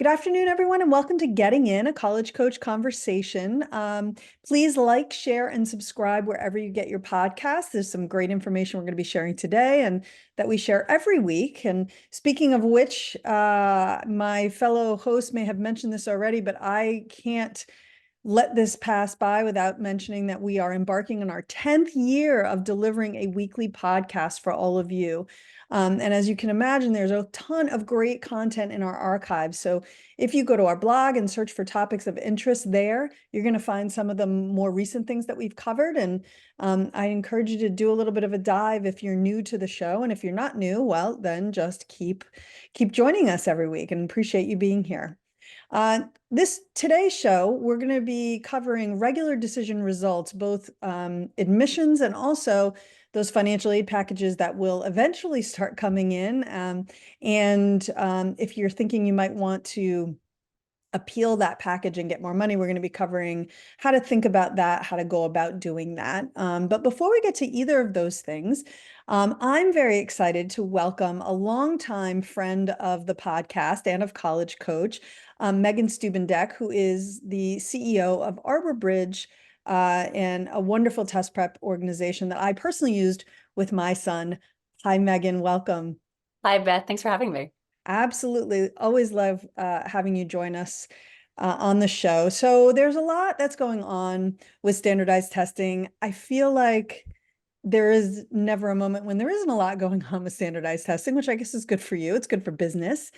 Good afternoon, everyone, and welcome to Getting In, a College Coach Conversation. Please like, share, and subscribe wherever you get your podcasts. There's some great information we're going to be sharing today and that we share every week. And speaking of which, my fellow host may have mentioned this already, but I can't let this pass by without mentioning that we are embarking on our 10th year of delivering a weekly podcast for all of you. And as you can imagine, there's a ton of great content in our archives. So if you go to our blog and search for topics of interest there, you're going to find some of the more recent things that we've covered. And I encourage you to do a little bit of a dive if you're new to the show. And if you're not new, well, then just keep joining us every week, and appreciate you being here. Today's show, we're going to be covering regular decision results, both admissions and also those financial aid packages that will eventually start coming in. If you're thinking you might want to appeal that package and get more money, we're going to be covering how to think about that, how to go about doing that. But before we get to either of those things, I'm very excited to welcome a longtime friend of the podcast and of College Coach, Megan Stubbendeck, who is the CEO of ArborBridge, and a wonderful test prep organization that I personally used with my son. Hi, Megan, welcome. Hi, Beth. Thanks for having me. Absolutely. Always love having you join us on the show. So there's a lot that's going on with standardized testing. I feel like there is never a moment when there isn't a lot going on with standardized testing, which I guess is good for you. It's good for business.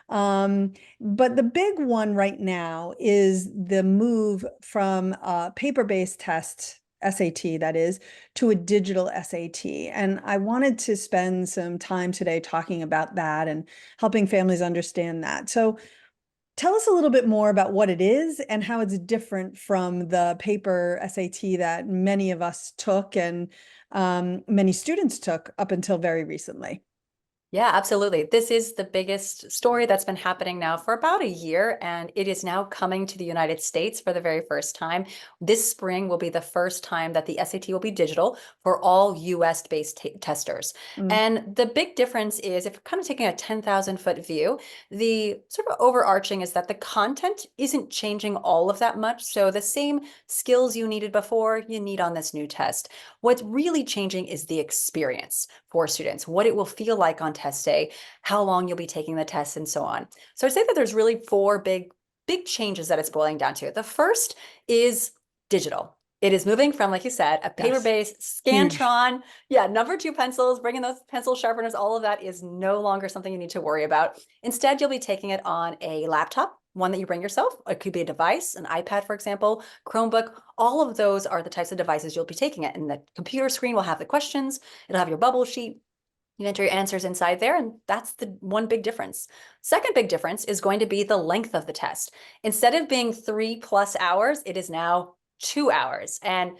But the big one right now is the move from paper-based tests, SAT, that is, to a digital SAT. And I wanted to spend some time today talking about that and helping families understand that. So tell us a little bit more about what it is and how it's different from the paper SAT that many of us took and many students took up until very recently. Yeah, absolutely. This is the biggest story that's been happening now for about a year, and it is now coming to the United States for the very first time. This spring will be the first time that the SAT will be digital for all US-based testers. And the big difference is, if kind of taking a 10,000-foot view, the sort of overarching is that the content isn't changing all of that much. So the same skills you needed before, you need on this new test. What's really changing is the experience for students, what it will feel like on test day, how long you'll be taking the test, and so on. So I'd say that there's really four big changes that it's boiling down to. The first is digital. It is moving from, like you said, a paper-based Scantron, number two pencils, bringing those pencil sharpeners, all of that is no longer something you need to worry about. Instead, you'll be taking it on a laptop, one that you bring yourself. It could be a device, an iPad, for example, Chromebook. All of those are the types of devices you'll be taking it. And the computer screen will have the questions. It'll have your bubble sheet. You enter your answers inside there, and that's the one big difference. Second big difference is going to be the length of the test. Instead of being 3+ hours, it is now 2 hours. And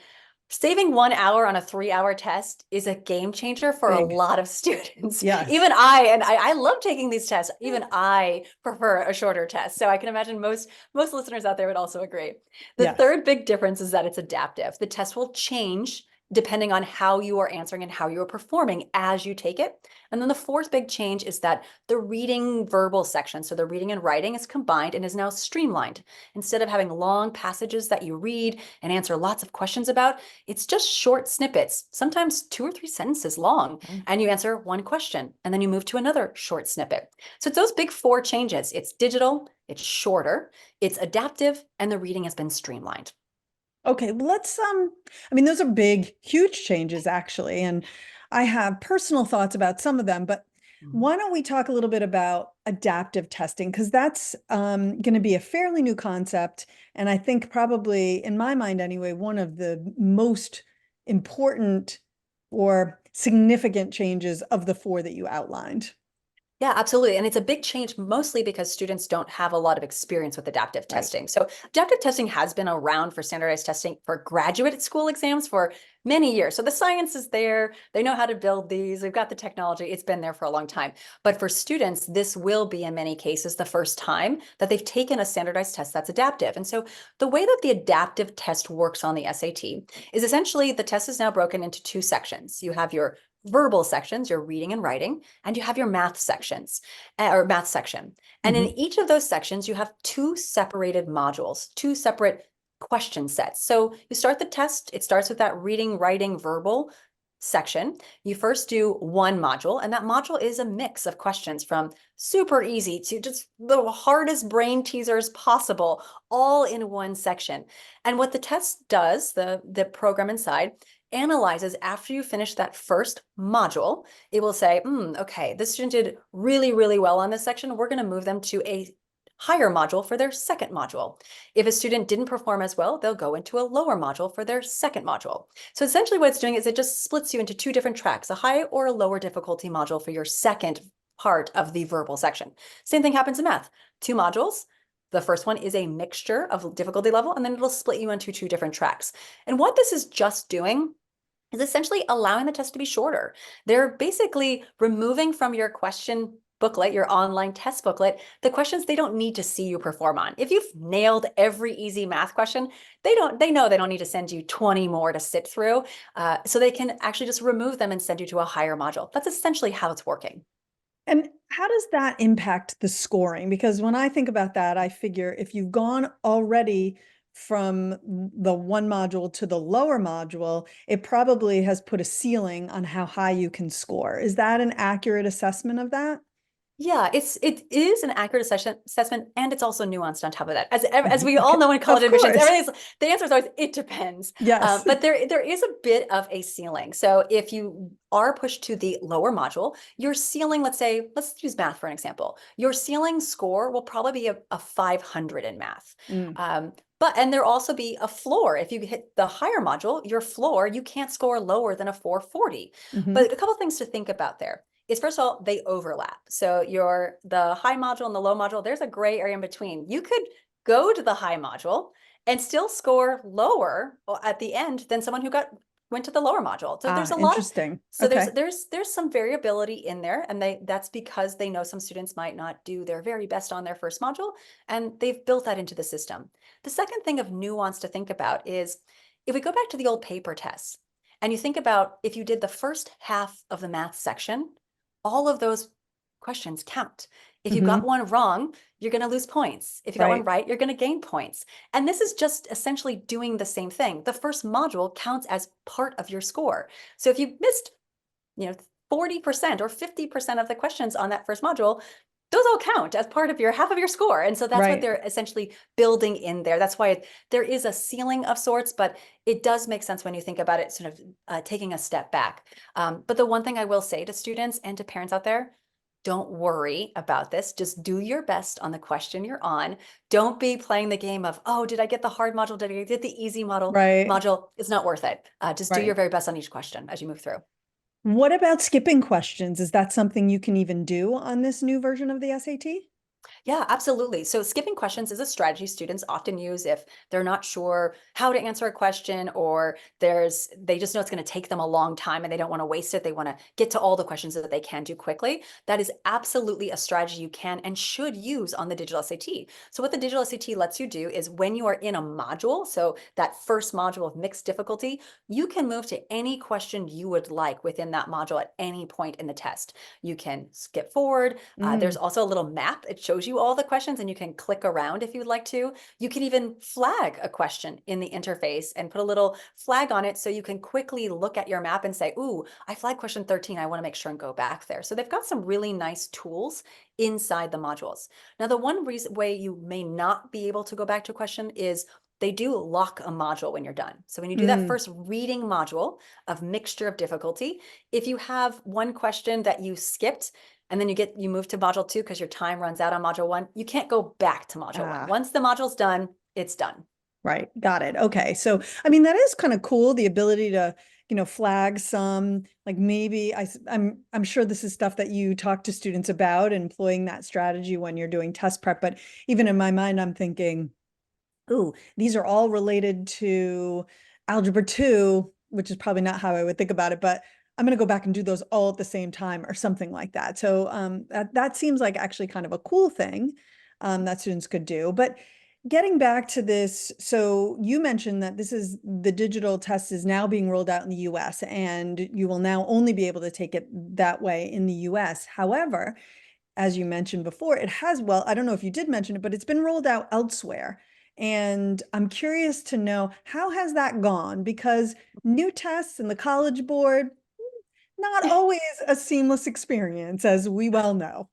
saving 1 hour on a 3-hour test is a game changer for a lot of students. Yes. Even I love taking these tests. Even I prefer a shorter test. So I can imagine most listeners out there would also agree. The third big difference is that it's adaptive. The test will change depending on how you are answering and how you are performing as you take it. And then the fourth big change is that the reading verbal section, so the reading and writing, is combined and is now streamlined. Instead of having long passages that you read and answer lots of questions about, it's just short snippets, sometimes 2 or 3 sentences long, and you answer one question, and then you move to another short snippet. So it's those big 4 changes. It's digital, it's shorter, it's adaptive, and the reading has been streamlined. Okay, well, those are big, huge changes, actually. And I have personal thoughts about some of them, but why don't we talk a little bit about adaptive testing? Because that's going to be a fairly new concept. And I think probably, in my mind anyway, one of the most important or significant changes of the 4 that you outlined. Yeah, absolutely. And it's a big change, mostly because students don't have a lot of experience with adaptive testing. So adaptive testing has been around for standardized testing for graduate school exams for many years. So the science is there. They know how to build these. We've got the technology. It's been there for a long time. But for students, this will be in many cases the first time that they've taken a standardized test that's adaptive. And so the way that the adaptive test works on the SAT is essentially the test is now broken into two sections. You have your verbal sections, your reading and writing, and you have your math sections or math section. And in each of those sections, you have two separated modules, two separate question sets. So you start the test, it starts with that reading, writing, verbal section. You first do one module, and that module is a mix of questions from super easy to just the hardest brain teasers possible, all in one section. And what the test does, the program inside, analyzes after you finish that first module, it will say, okay, this student did really, really well on this section. We're going to move them to a higher module for their second module. If a student didn't perform as well, they'll go into a lower module for their second module. So essentially what it's doing is it just splits you into two different tracks, a high or a lower difficulty module for your second part of the verbal section. Same thing happens in math. Two modules. The first one is a mixture of difficulty level, and then it'll split you into two different tracks. And what this is just doing is essentially allowing the test to be shorter. They're basically removing from your question booklet, your online test booklet, the questions they don't need to see you perform on. If you've nailed every easy math question, they know they don't need to send you 20 more to sit through. So they can actually just remove them and send you to a higher module. That's essentially how it's working. And how does that impact the scoring? Because when I think about that, I figure if you've gone already from the one module to the lower module, it probably has put a ceiling on how high you can score. Is that an accurate assessment of that? Yeah, it is an accurate assessment, and it's also nuanced on top of that. As we all Okay. know in college Of admissions, course. the answer is always it depends. Yes. But there is a bit of a ceiling. So if you are pushed to the lower module, your ceiling, let's use math for an example. Your ceiling score will probably be a 500 in math. Mm. And there'll also be a floor. If you hit the higher module, your floor, you can't score lower than a 440. Hmm. But a couple things to think about there is, first of all, they overlap. So the high module and the low module, there's a gray area in between. You could go to the high module and still score lower at the end than someone who went to the lower module. So there's a lot of Interesting. so Okay. there's some variability in there, and that's because they know some students might not do their very best on their first module, and they've built that into the system. The second thing of nuance to think about is if we go back to the old paper tests, and you think about if you did the first half of the math section, all of those questions count. If you got Hmm. one wrong, you're going to lose points. If you got one Right. right, you're going to gain points. And this is just essentially doing the same thing. The first module counts as part of your score. So if you missed, 40% or 50% of the questions on that first module, those all count as part of your half of your score. And so that's what Right. they're essentially building in there. That's why there is a ceiling of sorts, but it does make sense when you think about it, sort of taking a step back. But the one thing I will say to students and to parents out there, don't worry about this. Just do your best on the question you're on. Don't be playing the game of, oh, did I get the hard module? Did I get the easy Right. module? It's not worth it. Just do your Right. very best on each question as you move through. What about skipping questions? Is that something you can even do on this new version of the SAT? Yeah, absolutely. So skipping questions is a strategy students often use if they're not sure how to answer a question, or they just know it's going to take them a long time and they don't want to waste it. They want to get to all the questions that they can do quickly. That is absolutely a strategy you can and should use on the digital SAT. So what the digital SAT lets you do is when you are in a module, so that first module of mixed difficulty, you can move to any question you would like within that module at any point in the test. You can skip forward. There's Mm. also a little map. It shows you all the questions and you can click around if you'd like to. You can even flag a question in the interface and put a little flag on it so you can quickly look at your map and say, ooh, I flagged question 13. I want to make sure and go back there. So they've got some really nice tools inside the modules. Now, the one way you may not be able to go back to a question is they do lock a module when you're done. So when you do that Mm. first reading module of mixture of difficulty, if you have one question that you skipped, and then you move to module 2 because your time runs out on module 1, you can't go back to module 1. Ah. Once the module's done, it's done. Right. Got it. Okay. So, I mean, that is kind of cool, the ability to, flag some, like maybe I'm sure this is stuff that you talk to students about, employing that strategy when you're doing test prep. But even in my mind, I'm thinking, ooh, these are all related to algebra 2. which is probably not how I would think about it, but I'm going to go back and do those all at the same time or something like that. So that seems like actually kind of a cool thing that students could do. But getting back to this, so you mentioned that the digital test is now being rolled out in the US, and you will now only be able to take it that way in the US. However, as you mentioned before, it has, well, I don't know if you did mention it, but it's been rolled out elsewhere. And I'm curious to know, how has that gone? Because new tests and the College Board, not always a seamless experience, as we well know.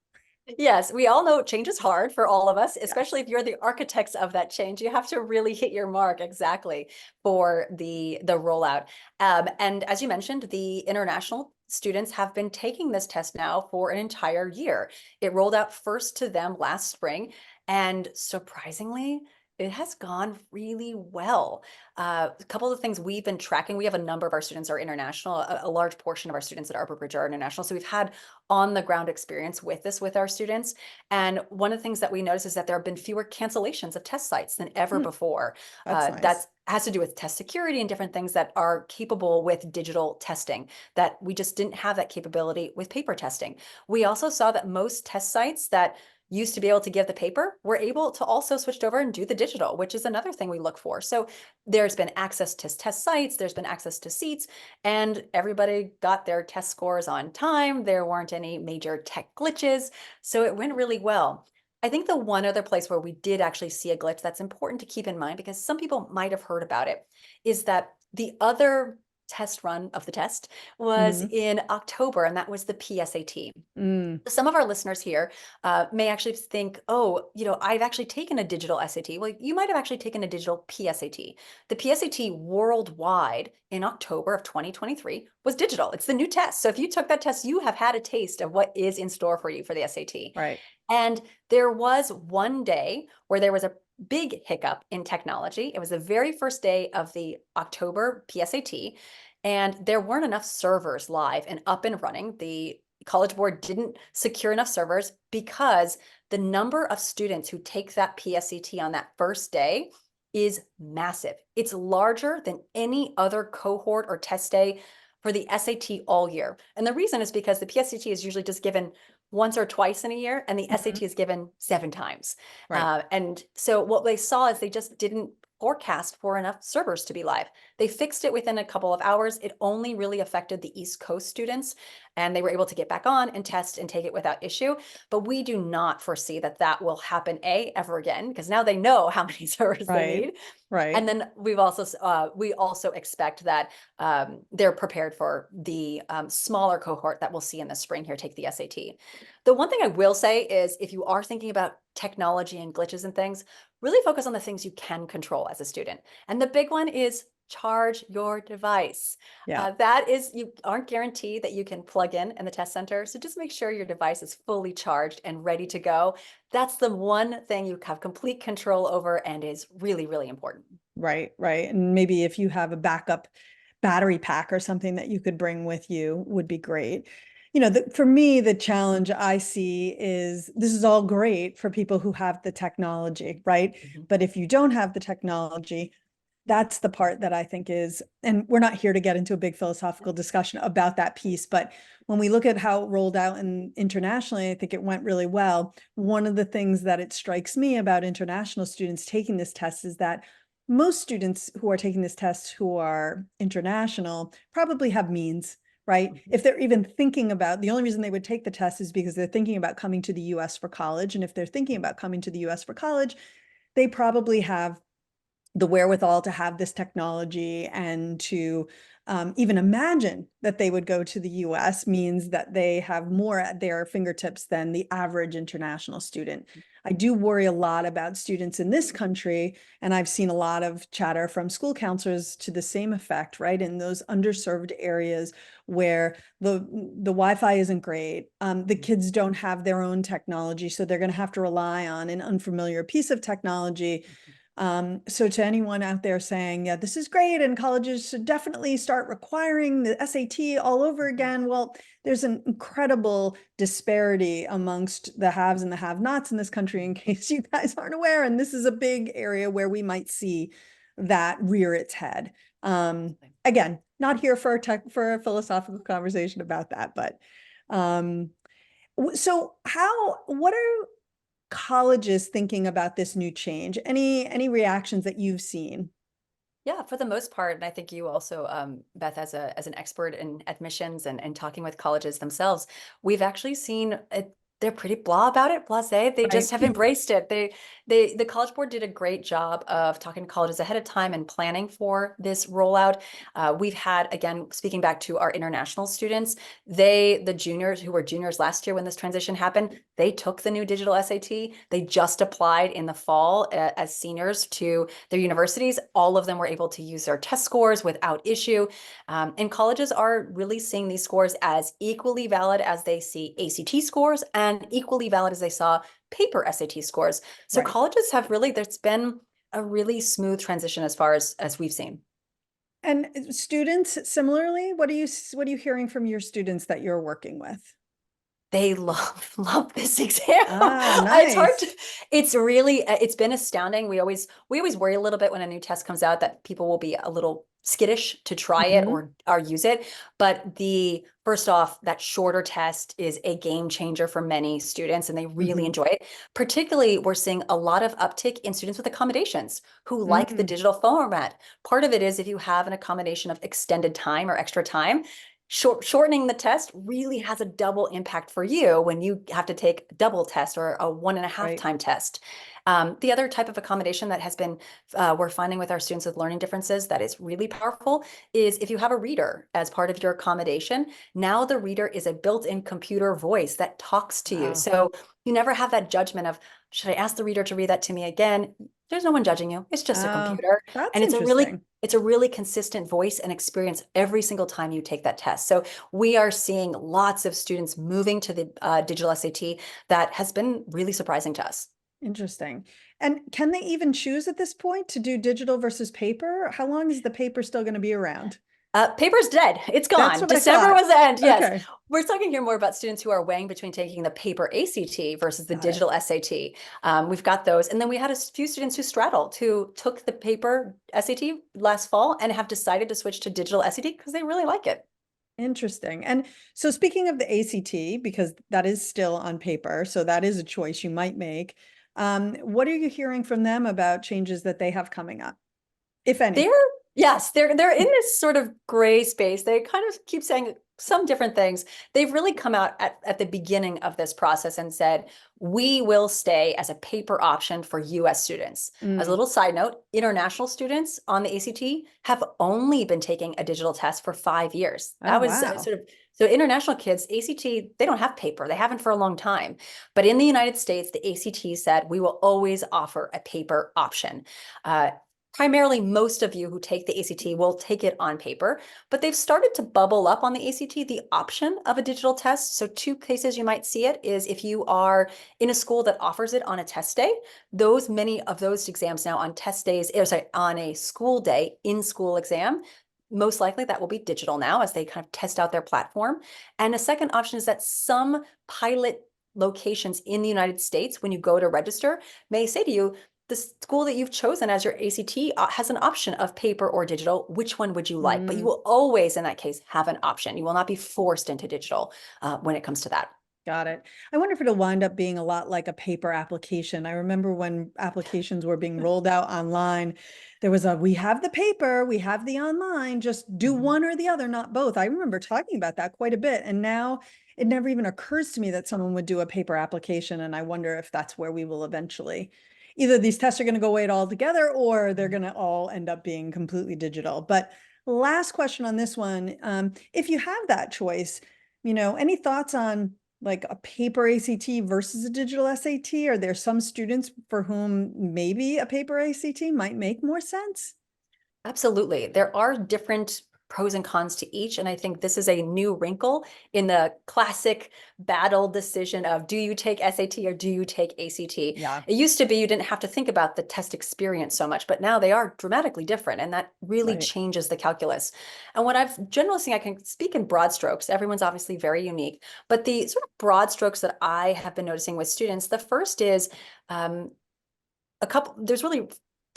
Yes, we all know change is hard for all of us, Yes. especially if you're the architects of that change. You have to really hit your mark exactly for the rollout. And as you mentioned, the international students have been taking this test now for an entire year. It rolled out first to them last spring, and surprisingly, it has gone really well. A couple of things we've been tracking, we have a number of our students are international, a large portion of our students at ArborBridge are international. So we've had on the ground experience with this with our students. And one of the things that we notice is that there have been fewer cancellations of test sites than ever Mm, before. that's That nice. has to do with test security and different things that are capable with digital testing that we just didn't have that capability with paper testing. We also saw that most test sites that used to be able to give the paper were able to also switch over and do the digital, which is another thing we look for. So there's been access to test sites, there's been access to seats, and everybody got their test scores on time. There weren't any major tech glitches, so it went really well. I think the one other place where we did actually see a glitch that's important to keep in mind, because some people might have heard about it, is that the other test run of the test was Mhm. in October, and that was the PSAT. Mm, Some of our listeners here may actually think, oh, I've actually taken a digital SAT. Well, you might have actually taken a digital PSAT. The PSAT worldwide in October of 2023 was digital. It's the new test. So if you took that test, you have had a taste of what is in store for you for the SAT. right. And there was one day where there was a big hiccup in technology. It was the very first day of the October PSAT, and there weren't enough servers live and up and running. The College Board didn't secure enough servers because the number of students who take that PSAT on that first day is massive. It's larger than any other cohort or test day for the SAT all year. And the reason is because the PSAT is usually just given once or twice in a year, and the Mhm. SAT is given 7 times. Right. And so what they saw is they just didn't forecast for enough servers to be live. They fixed it within a couple of hours. It only really affected the East Coast students, and they were able to get back on and test and take it without issue. But we do not foresee that that will happen ever again, because now they know how many servers they Right. need. Right. And then we also expect that they're prepared for the smaller cohort that we'll see in the spring here take the SAT. The one thing I will say is, if you are thinking about technology and glitches and things, really focus on the things you can control as a student. And the big one is charge your device. Yeah. That is, you aren't guaranteed that you can plug in the test center. So just make sure your device is fully charged and ready to go. That's the one thing you have complete control over and is really, really important. Right. Right. And maybe if you have a backup battery pack or something that you could bring with you would be great. For me, the challenge I see is this is all great for people who have the technology, right? Mhm. But if you don't have the technology, that's the part that I think is, and we're not here to get into a big philosophical discussion about that piece, but when we look at how it rolled out internationally, I think it went really well. One of the things that it strikes me about international students taking this test is that most students who are taking this test who are international probably have means, right? Mhm. If they're even thinking about, the only reason they would take the test is because they're thinking about coming to the US for college. And if they're thinking about coming to the US for college, they probably have the wherewithal to have this technology and to even imagine that they would go to the US means that they have more at their fingertips than the average international student. I do worry a lot about students in this country, and I've seen a lot of chatter from school counselors to the same effect, right? In those underserved areas where the Wi-Fi isn't great, the kids don't have their own technology, so they're going to have to rely on an unfamiliar piece of technology. So to anyone out there saying, yeah, this is great and colleges should definitely start requiring the SAT all over again. Well, there's an incredible disparity amongst the haves and the have-nots in this country, in case you guys aren't aware. And this is a big area where we might see that rear its head. Again, not here for for a philosophical conversation about that, but um, so what are colleges thinking about this new change? Any reactions that you've seen? Yeah, for the most part, and I think you also, Beth, as an expert in admissions and talking with colleges themselves, we've actually seen it. They're pretty blah about it, blasé. They just Right. have embraced it. The College Board did a great job of talking to colleges ahead of time and planning for this rollout. We've had, again, speaking back to our international students, the juniors who were juniors last year when this transition happened, they took the new digital SAT. They just applied in the fall as seniors to their universities. All of them were able to use their test scores without issue. And colleges are really seeing these scores as equally valid as they see ACT scores and equally valid as they saw paper SAT scores. So Right. colleges have really, there's been a really smooth transition as far as we've seen. And students similarly, what are you hearing from your students that you're working with? They love this exam. Ah, It's hard to, nice. it's really, it's been astounding. We always worry a little bit when a new test comes out that people will be a little skittish to try it Hmm. or use it. But the first off, that shorter test is a game changer for many students and they really Hmm. enjoy it. Particularly, we're seeing a lot of uptick in students with accommodations who like the Mm, digital format. Part of it is if you have an accommodation of extended time or extra time, shortening the test really has a double impact for you when you have to take a double test or a 1.5 right. time test. The other type of accommodation that has been, we're finding with our students with learning differences that is really powerful is if you have a reader as part of your accommodation, now the reader is a built-in computer voice that talks to you. Wow. So you never have that judgment of, should I ask the reader to read that to me again? There's no one judging you. It's just a Oh, computer. that's And interesting. it's a really consistent voice and experience every single time you take that test. So we are seeing lots of students moving to the digital SAT that has been really surprising to us. Interesting. And can they even choose at this point to do digital versus paper? How long is the paper still going to be around? Paper's dead. It's That's gone. what I December thought. was the end. Yes. Okay, We're talking here more about students who are weighing between taking the paper ACT versus the got it. digital SAT. We've got those. And then we had a few students who straddled, who took the paper SAT last fall and have decided to switch to digital SAT because they really like it. Interesting. And so speaking of the ACT, because that is still on paper, so that is a choice you might make. What are you hearing from them about changes that they have coming up, if They're any? yes, they're in this sort of gray space. They kind of keep saying some different things. They've really come out at the beginning of this process and said, we will stay as a paper option for US students. As a Mm. little side note, international students on the ACT have only been taking a digital test for 5 years. Oh, That was wow. sort of so international kids, ACT, they don't have paper. They haven't for a long time. But in the United States, the ACT said we will always offer a paper option. Primarily, most of you who take the ACT will take it on paper, but they've started to bubble up on the ACT the option of a digital test. So two cases you might see it is if you are in a school that offers it on a test day, many of those exams now on test days, or sorry, on a school day, in-school exam, most likely that will be digital now as they kind of test out their platform. And a second option is that some pilot locations in the United States, when you go to register, may say to you, the school that you've chosen as your ACT has an option of paper or digital. Which one would you like? But you Mm. will always, in that case, have an option. You will not be forced into digital when it comes to that. Got it. I wonder if it'll wind up being a lot like a paper application. I remember when applications were being rolled out online, there was we have the paper, we have the online, just do Mhm. one or the other, not both. I remember talking about that quite a bit. And now it never even occurs to me that someone would do a paper application. And I wonder if that's where we will eventually, either these tests are going to go away altogether or they're going to all end up being completely digital. But last question on this one. If you have that choice, any thoughts on like a paper ACT versus a digital SAT? Are there some students for whom maybe a paper ACT might make more sense? Absolutely. There are different pros and cons to each. And I think this is a new wrinkle in the classic battle decision of do you take SAT or do you take ACT? Yeah, It used to be you didn't have to think about the test experience so much, but now they are dramatically different. And that really right. changes the calculus. And what I've generally seen, I can speak in broad strokes. Everyone's obviously very unique, but the sort of broad strokes that I have been noticing with students, the first is um, there's really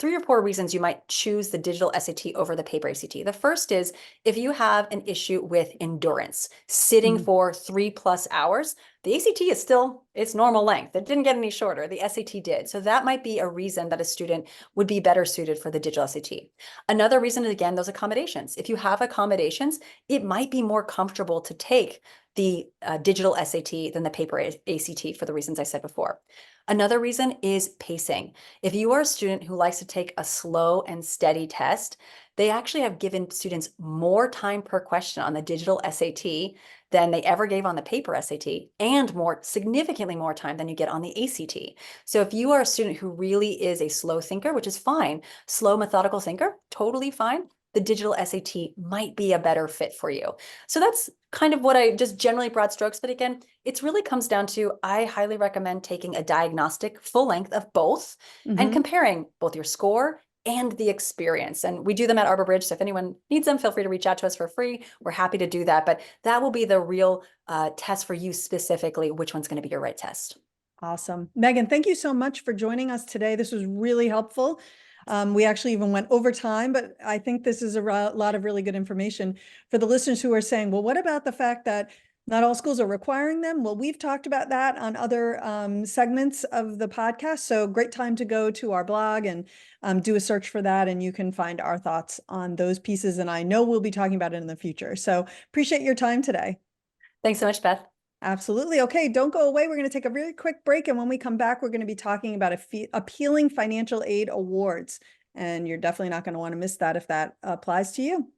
three or four reasons you might choose the digital SAT over the paper ACT. The first is if you have an issue with endurance, sitting Mhm. for 3+ hours, the ACT is still its normal length. It didn't get any shorter. The SAT did. So that might be a reason that a student would be better suited for the digital SAT. Another reason is, again, those accommodations. If you have accommodations, it might be more comfortable to take the digital SAT than the paper ACT for the reasons I said before. Another reason is pacing. If you are a student who likes to take a slow and steady test, they actually have given students more time per question on the digital SAT than they ever gave on the paper SAT, and significantly more time than you get on the ACT. So if you are a student who really is a slow thinker, which is fine, slow methodical thinker, totally fine, the digital SAT might be a better fit for you. So that's kind of what I just generally broad strokes. But again, it really comes down to, I highly recommend taking a diagnostic full length of both and Mhm. comparing both your score and the experience. And we do them at ArborBridge. So if anyone needs them, feel free to reach out to us for free. We're happy to do that. But that will be the real test for you specifically, which one's going to be your right test. Awesome. Megan, thank you so much for joining us today. This was really helpful. We actually even went over time, but I think this is a lot of really good information for the listeners who are saying, well, what about the fact that not all schools are requiring them? Well, we've talked about that on other segments of the podcast. So great time to go to our blog and do a search for that. And you can find our thoughts on those pieces. And I know we'll be talking about it in the future. So appreciate your time today. Thanks so much, Beth. Absolutely. Okay, don't go away. We're going to take a really quick break. And when we come back, we're going to be talking about appealing financial aid awards. And you're definitely not going to want to miss that if that applies to you.